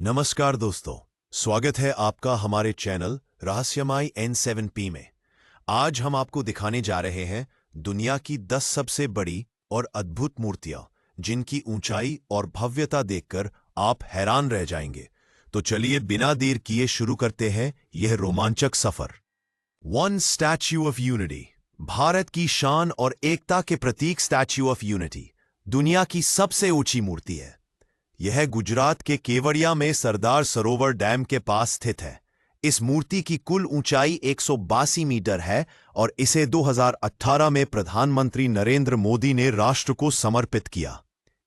नमस्कार दोस्तों, स्वागत है आपका हमारे चैनल रहस्यमय N7P में। आज हम आपको दिखाने जा रहे हैं दुनिया की 10 सबसे बड़ी और अद्भुत मूर्तियां, जिनकी ऊंचाई और भव्यता देखकर आप हैरान रह जाएंगे। तो चलिए बिना देर किए शुरू करते हैं यह रोमांचक सफर। One Statue of Unity, Bharat की शान और एकता के प्रतीक स्टैच्यू ऑफ यूनिटी दुनिया की सबसे ऊंची मूर्ति है। यह गुजरात के केवड़िया में सरदार सरोवर डैम के पास स्थित है। इस मूर्ति की कुल ऊंचाई 182 मीटर है और इसे 2018 में प्रधानमंत्री नरेंद्र मोदी ने राष्ट्र को समर्पित किया।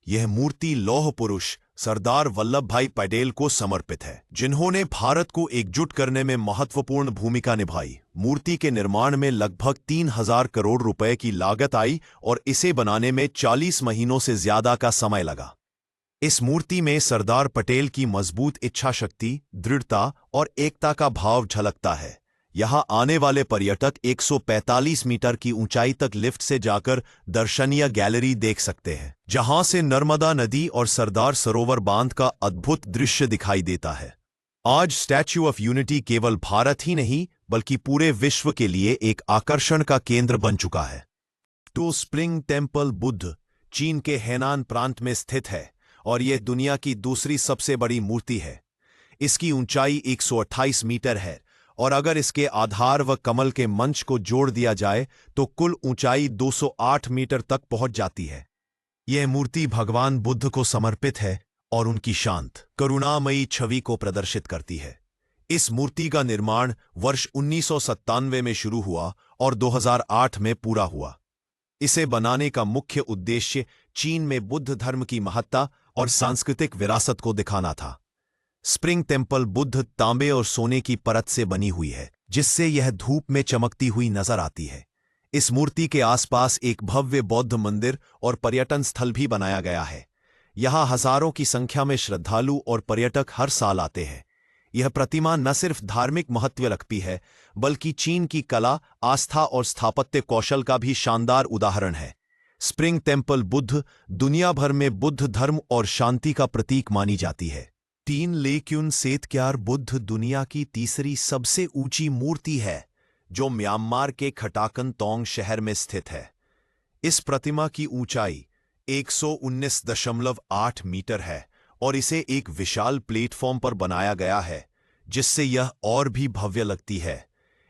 यह मूर्ति लौह पुरुष सरदार वल्लभ भाई पटेल को समर्पित है, जिन्होंने भारत को एकजुट करने में महत्वपूर्ण भूमिका निभाई। मूर्ति के निर्माण में लगभग 3000 करोड़ रुपए की लागत आई और इसे बनाने में 40 महीनों से ज्यादा का समय लगा। इस मूर्ति में सरदार पटेल की मजबूत इच्छा शक्ति, दृढ़ता और एकता का भाव झलकता है। यहां आने वाले पर्यटक 145 मीटर की ऊंचाई तक लिफ्ट से जाकर दर्शनीय गैलरी देख सकते हैं, जहां से नर्मदा नदी और सरदार सरोवर बांध का अद्भुत दृश्य दिखाई देता है। आज स्टैच्यू ऑफ यूनिटी केवल भारत ही नहीं बल्कि पूरे विश्व के लिए एक आकर्षण का केंद्र बन चुका है। तो स्प्रिंग टेम्पल बुद्ध चीन के हेनान प्रांत में स्थित है और यह दुनिया की दूसरी सबसे बड़ी मूर्ति है। इसकी ऊंचाई 128 मीटर है और अगर इसके आधार व कमल के मंच को जोड़ दिया जाए तो कुल ऊंचाई 208 मीटर तक पहुंच जाती है। यह मूर्ति भगवान बुद्ध को समर्पित है और उनकी शांत, करुणामयी छवि को प्रदर्शित करती है। इस मूर्ति का निर्माण वर्ष 1997 में शुरू हुआ और 2008 में पूरा हुआ। इसे बनाने का मुख्य उद्देश्य चीन में बुद्ध धर्म की महत्ता और सांस्कृतिक विरासत को दिखाना था। स्प्रिंग टेम्पल बुद्ध तांबे और सोने की परत से बनी हुई है, जिससे यह धूप में चमकती हुई नजर आती है। इस मूर्ति के आसपास एक भव्य बौद्ध मंदिर और पर्यटन स्थल भी बनाया गया है। यहां हजारों की संख्या में श्रद्धालु और पर्यटक हर साल आते हैं। यह प्रतिमा न सिर्फ धार्मिक महत्व रखती है बल्कि चीन की कला, आस्था और स्थापत्य कौशल का भी शानदार उदाहरण है। स्प्रिंग टेम्पल बुद्ध दुनिया भर में बुद्ध धर्म और शांति का प्रतीक मानी जाती है। 3 लेक्युन सेतक्यार बुद्ध दुनिया की तीसरी सबसे ऊंची मूर्ति है, जो म्यांमार के खटाकन तोंग शहर में स्थित है। इस प्रतिमा की ऊंचाई 119.8 मीटर है और इसे एक विशाल प्लेटफॉर्म पर बनाया गया है, जिससे यह और भी भव्य लगती है।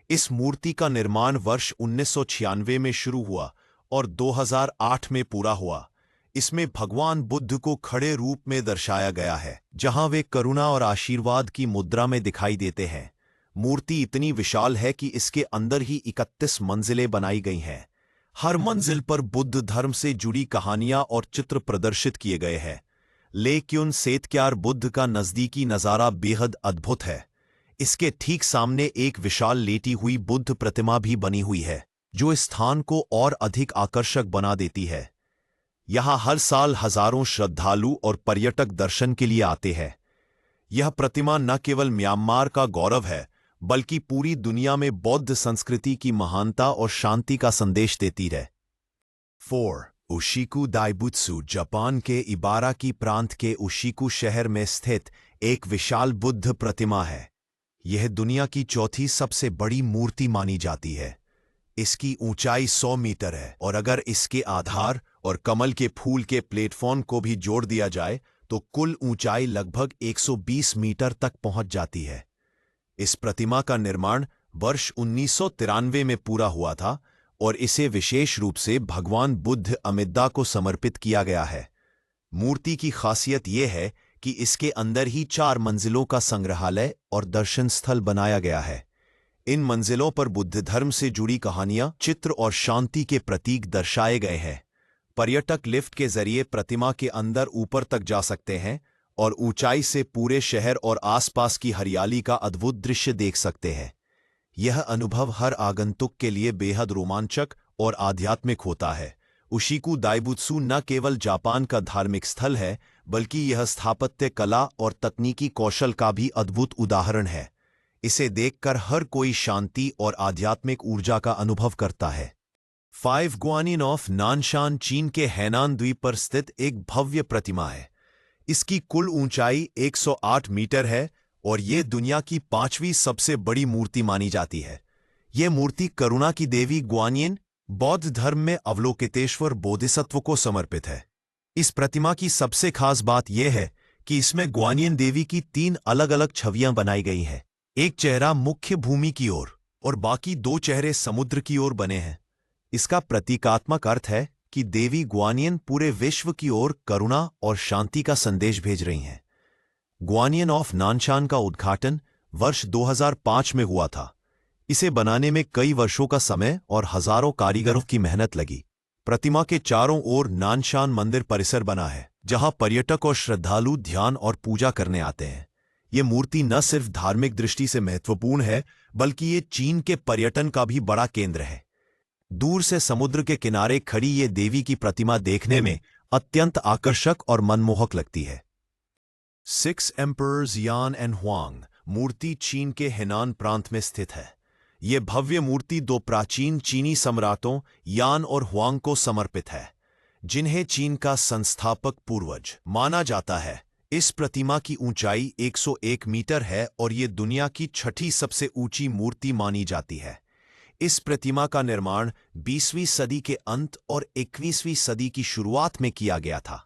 इस मूर्ति का निर्माण वर्ष 1996 में शुरू हुआ और 2008 में पूरा हुआ। इसमें भगवान बुद्ध को खड़े रूप में दर्शाया गया है, जहां वे करुणा और आशीर्वाद की मुद्रा में दिखाई देते हैं। मूर्ति इतनी विशाल है कि इसके अंदर ही 31 मंजिलें बनाई गई हैं। हर मंजिल पर बुद्ध धर्म से जुड़ी कहानियां और चित्र प्रदर्शित किए गए हैं। लेक्युन सेतक्यार बुद्ध का नजदीकी नजारा बेहद अद्भुत है। इसके ठीक सामने एक विशाल लेटी हुई बुद्ध प्रतिमा भी बनी हुई है, जो इस स्थान को और अधिक आकर्षक बना देती है। यहां हर साल हजारों श्रद्धालु और पर्यटक दर्शन के लिए आते हैं। यह प्रतिमा न केवल म्यांमार का गौरव है बल्कि पूरी दुनिया में बौद्ध संस्कृति की महानता और शांति का संदेश देती है। 4. उशिकु दाइबुत्सु जापान के इबाराकी प्रांत के उशिकु शहर में स्थित एक विशाल बुद्ध प्रतिमा है। यह दुनिया की चौथी सबसे बड़ी मूर्ति मानी जाती है। इसकी ऊंचाई 100 मीटर है और अगर इसके आधार और कमल के फूल के प्लेटफॉर्म को भी जोड़ दिया जाए तो कुल ऊंचाई लगभग 120 मीटर तक पहुंच जाती है। इस प्रतिमा का निर्माण वर्ष 1993 में पूरा हुआ था और इसे विशेष रूप से भगवान बुद्ध अमिद्दा को समर्पित किया गया है। मूर्ति की खासियत यह है कि इसके अंदर ही 4 मंजिलों का संग्रहालय और दर्शन स्थल बनाया गया है। इन मंजिलों पर बुद्ध धर्म से जुड़ी कहानियां, चित्र और शांति के प्रतीक दर्शाए गए हैं। पर्यटक लिफ्ट के जरिए प्रतिमा के अंदर ऊपर तक जा सकते हैं और ऊंचाई से पूरे शहर और आसपास की हरियाली का अद्भुत दृश्य देख सकते हैं। यह अनुभव हर आगंतुक के लिए बेहद रोमांचक और आध्यात्मिक होता है। उशिकु दाइबुत्सु न केवल जापान का धार्मिक स्थल है बल्कि यह स्थापत्य कला और तकनीकी कौशल का भी अद्भुत उदाहरण है। इसे देखकर हर कोई शांति और आध्यात्मिक ऊर्जा का अनुभव करता है। 5 ग्वानिन ऑफ नानशान चीन के हैनान द्वीप पर स्थित एक भव्य प्रतिमा है। इसकी कुल ऊंचाई 108 मीटर है और ये दुनिया की 5वीं सबसे बड़ी मूर्ति मानी जाती है। ये मूर्ति करुणा की देवी ग्वानियन बौद्ध धर्म में अवलोकितेश्वर बोधिसत्व को समर्पित है। इस प्रतिमा की सबसे खास बात यह है कि इसमें ग्वानियन देवी की 3 अलग-अलग छवियां बनाई गई हैं। एक चेहरा मुख्य भूमि की ओर और बाकी 2 चेहरे समुद्र की ओर बने हैं। इसका प्रतीकात्मक अर्थ है कि देवी ग्वानियन पूरे विश्व की ओर करुणा और शांति का संदेश भेज रही हैं। ग्वानियन ऑफ नानशान का उद्घाटन वर्ष 2005 में हुआ था। इसे बनाने में कई वर्षों का समय और हजारों कारीगरों की मेहनत लगी। प्रतिमा के चारों ओर नानशान मंदिर परिसर बना है, जहां पर्यटक और श्रद्धालु ध्यान और पूजा करने आते हैं। ये मूर्ति न सिर्फ धार्मिक दृष्टि से महत्वपूर्ण है, बल्कि ये चीन के पर्यटन का भी बड़ा केंद्र है। दूर से समुद्र के किनारे खड़ी ये देवी की प्रतिमा देखने में अत्यंत आकर्षक और मनमोहक लगती है। 6 एम्परर्स यान एंड हुआंग मूर्ति चीन के हेनान प्रांत में स्थित है। ये भव्य मूर्ति 2 प्राचीन चीनी सम्राटों यान और हुआंग को समर्पित है, जिन्हें चीन का संस्थापक पूर्वज माना जाता है। इस प्रतिमा की ऊंचाई 101 मीटर है और ये दुनिया की 6ठी सबसे ऊंची मूर्ति मानी जाती है। इस प्रतिमा का निर्माण 20वीं सदी के अंत और 21वीं सदी की शुरुआत में किया गया था।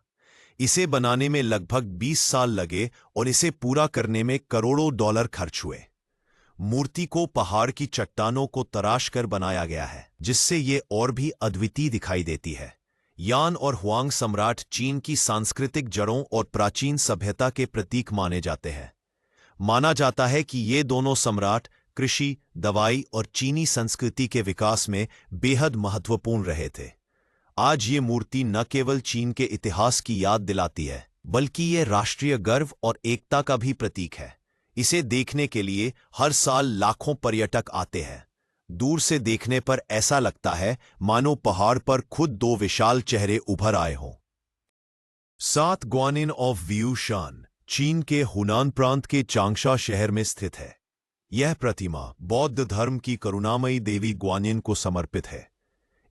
इसे बनाने में लगभग 20 साल लगे और इसे पूरा करने में करोड़ों डॉलर खर्च हुए। मूर्ति को पहाड़ की चट्टानों को तराश कर बनाया गया है, जिससे ये और भी अद्वितीय दिखाई देती है। यान और हुआंग सम्राट चीन की सांस्कृतिक जड़ों और प्राचीन सभ्यता के प्रतीक माने जाते हैं। माना जाता है कि ये दोनों सम्राट कृषि, दवाई और चीनी संस्कृति के विकास में बेहद महत्वपूर्ण रहे थे। आज ये मूर्ति न केवल चीन के इतिहास की याद दिलाती है, बल्कि ये राष्ट्रीय गर्व और एकता का भी प्रतीक है। इसे देखने के लिए हर साल लाखों पर्यटक आते हैं। दूर से देखने पर ऐसा लगता है मानो पहाड़ पर खुद 2 विशाल चेहरे उभर आए हों। 7 ग्वानियन ऑफ व्यूशान चीन के हुनान प्रांत के चांगशा शहर में स्थित है। यह प्रतिमा बौद्ध धर्म की करुणामयी देवी ग्वानियन को समर्पित है।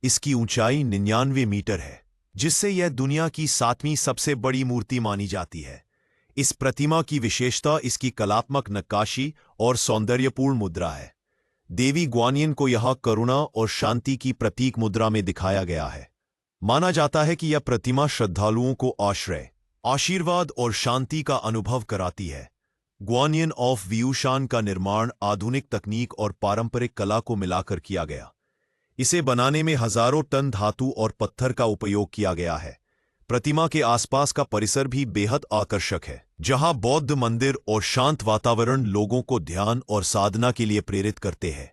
इसकी ऊंचाई 99 मीटर है, जिससे यह दुनिया की 7वीं सबसे बड़ी मूर्ति मानी जाती है। इस प्रतिमा की विशेषता इसकी कलात्मक नक्काशी और सौंदर्यपूर्ण मुद्रा है। देवी ग्वानियन को यहां करुणा और शांति की प्रतीक मुद्रा में दिखाया गया है। माना जाता है कि यह प्रतिमा श्रद्धालुओं को आश्रय, आशीर्वाद और शांति का अनुभव कराती है। ग्वानियन ऑफ व्यूशान का निर्माण आधुनिक तकनीक और पारंपरिक कला को मिलाकर किया गया। इसे बनाने में हजारों टन धातु और पत्थर का उपयोग किया गया है। प्रतिमा के आसपास का परिसर भी बेहद आकर्षक है, जहां बौद्ध मंदिर और शांत वातावरण लोगों को ध्यान और साधना के लिए प्रेरित करते हैं।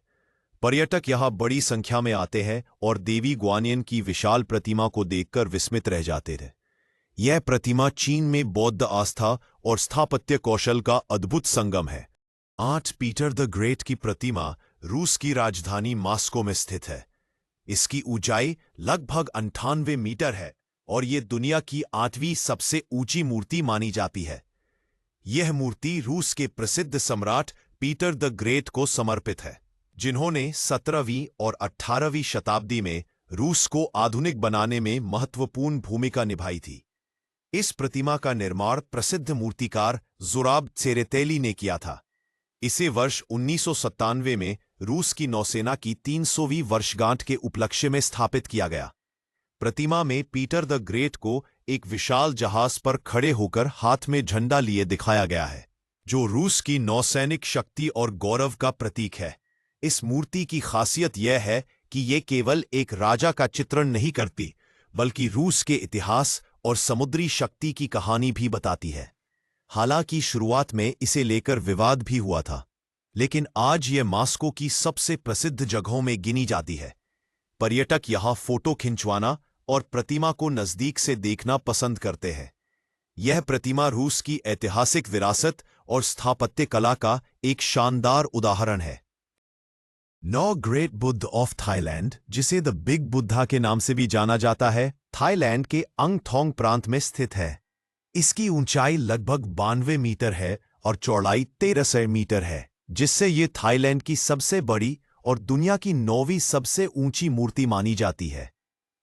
पर्यटक यहां बड़ी संख्या में आते हैं और देवी ग्वानियन की विशाल प्रतिमा को देखकर विस्मित रह जाते थे। यह प्रतिमा चीन में बौद्ध आस्था और स्थापत्य कौशल का अद्भुत संगम है। 8 पीटर द ग्रेट की प्रतिमा रूस की राजधानी मॉस्को में स्थित है। इसकी ऊंचाई लगभग 98 मीटर है और ये दुनिया की 8वीं सबसे ऊंची मूर्ति मानी जाती है। यह मूर्ति रूस के प्रसिद्ध सम्राट पीटर द ग्रेट को समर्पित है, जिन्होंने 17वीं और 18वीं शताब्दी में रूस को आधुनिक बनाने में महत्वपूर्ण भूमिका निभाई थी। इस प्रतिमा का निर्माण प्रसिद्ध मूर्तिकार ज़ुराब त्सेरेतेली ने किया था। इसे वर्ष 1997 में रूस की नौसेना की 300वीं वर्षगांठ के उपलक्ष्य में स्थापित किया गया। प्रतिमा में पीटर द ग्रेट को एक विशाल जहाज पर खड़े होकर हाथ में झंडा लिए दिखाया गया है, जो रूस की नौसैनिक शक्ति और गौरव का प्रतीक है। इस मूर्ति की खासियत यह है कि ये केवल एक राजा का चित्रण नहीं करती, बल्कि रूस के इतिहास और समुद्री शक्ति की कहानी भी बताती है। हालांकि शुरुआत में इसे लेकर विवाद भी हुआ था, लेकिन आज यह मॉस्को की सबसे प्रसिद्ध जगहों में गिनी जाती है। पर्यटक यहां फोटो खिंचवाना और प्रतिमा को नजदीक से देखना पसंद करते हैं। यह प्रतिमा रूस की ऐतिहासिक विरासत और स्थापत्य कला का एक शानदार उदाहरण है। 9 ग्रेट बुद्ध ऑफ थाईलैंड, जिसे द बिग बुद्धा के नाम से भी जाना जाता है, थाईलैंड के अंग थोंग प्रांत में स्थित है। इसकी ऊंचाई लगभग 92 मीटर है और चौड़ाई 1300 मीटर है, जिससे ये थाईलैंड की सबसे बड़ी और दुनिया की 9वीं सबसे ऊंची मूर्ति मानी जाती है।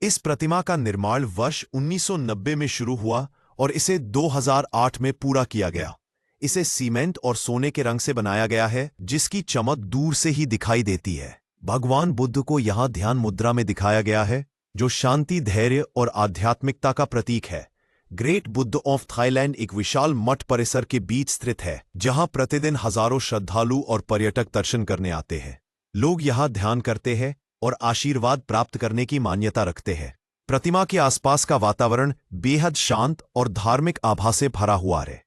इस प्रतिमा का निर्माण वर्ष 1990 में शुरू हुआ और इसे 2008 में पूरा किया गया। इसे सीमेंट और सोने के रंग से बनाया गया है, जिसकी चमक दूर से ही दिखाई देती है। भगवान बुद्ध को यहां ध्यान मुद्रा में दिखाया गया है, जो शांति, धैर्य और आध्यात्मिकता का प्रतीक है। ग्रेट बुद्ध ऑफ थाईलैंड एक विशाल मठ परिसर के बीच स्थित है, जहां प्रतिदिन हजारों श्रद्धालु और पर्यटक दर्शन करने आते हैं। लोग यहां ध्यान करते हैं और आशीर्वाद प्राप्त करने की मान्यता रखते हैं। प्रतिमा के आसपास का वातावरण बेहद शांत और धार्मिक आभा से भरा हुआ है।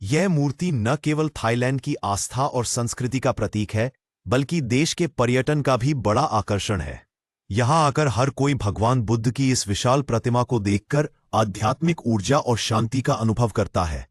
यह मूर्ति न केवल थाईलैंड की आस्था और संस्कृति का प्रतीक है, बल्कि देश के पर्यटन का भी बड़ा आकर्षण है। यहां आकर हर कोई भगवान बुद्ध की इस विशाल प्रतिमा को देखकर आध्यात्मिक ऊर्जा और शांति का अनुभव करता है।